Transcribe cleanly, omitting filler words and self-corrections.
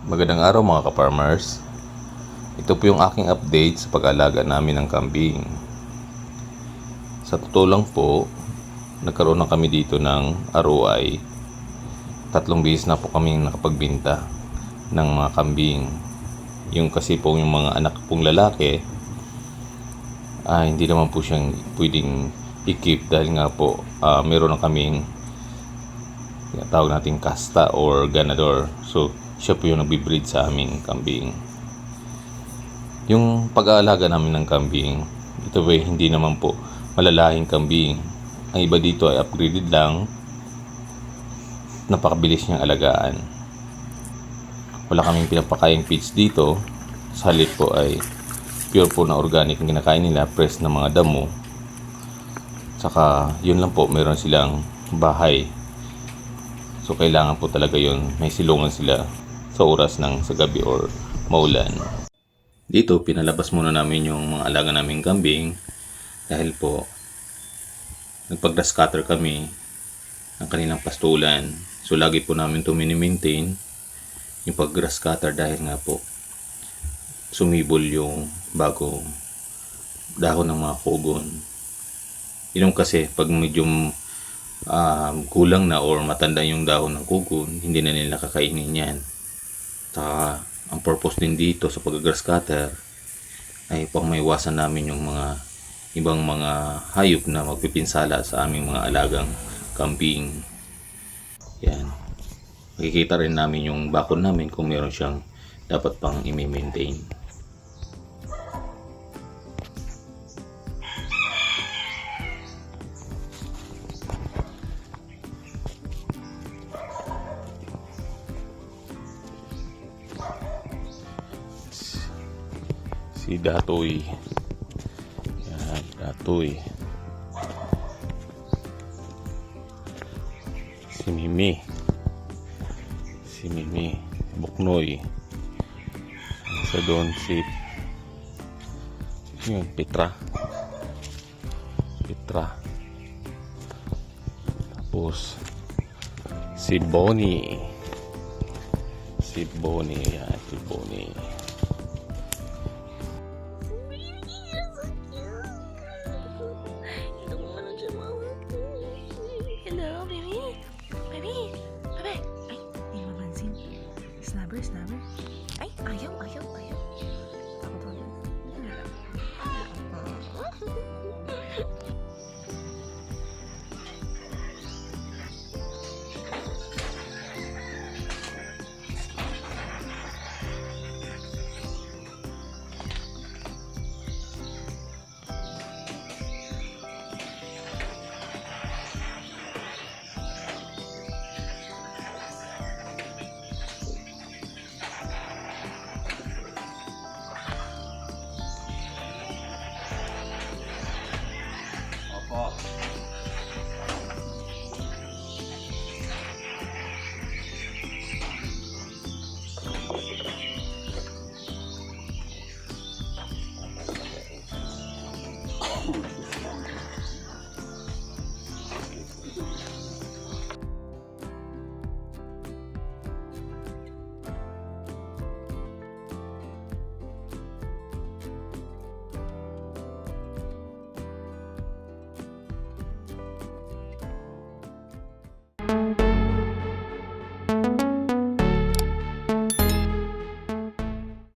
Magandang araw mga ka-farmers. Ito po yung aking update sa pag-alaga namin ng kambing. Sa totoo lang po, nagkaroon na kami dito ng ROI. 3 beses na po kami nakapagbenta ng mga kambing. Yung kasi po yung mga anak pong lalaki, hindi naman po siyang pwedeng i-keep dahil nga po meron na kaming tawag natin kasta or ganador. So siya po yung nagbi-breed sa aming kambing. Yung pag-aalaga namin ng kambing, ito ba hindi naman po malalahing kambing. Ang iba dito ay upgraded lang, napakabilis niyang alagaan. Wala kaming pinapakaing feeds dito. Sa halip po ay pure po na organic ang kinakain nila, fresh na mga damo. Saka yun lang po, meron silang bahay. So kailangan po talaga yun, may silungan sila sa oras ng sa gabi or maulan. Dito pinalabas muna namin yung mga alaga naming kambing dahil po nagpag-grass cutter kami ng kanilang pastulan. So lagi po namin ito mini-maintain yung pag-grass cutter dahil nga po sumibol yung bagong dahon ng mga kugon. Yun kasi pag medyo kulang na or matanda yung dahon ng kugon, hindi na nila kakainin yan. Saka ang purpose din dito sa pag-grass cutter ay pang maiwasan namin yung mga ibang mga hayop na magpipinsala sa aming mga alagang kambing. Yan. Makikita rin namin yung bakod namin kung meron siyang dapat pang i-maintain. Si Datoy. Yan, Datoy. Si Mimi. Si Mimi. Buknoy. Isa doon si yun, Petra. Tapos si Bonnie. Yan, si Bonnie. Hello, baby. Baby. Baby. Ay, hindi mapansin. Snubber. Ay, ayaw. Ako to.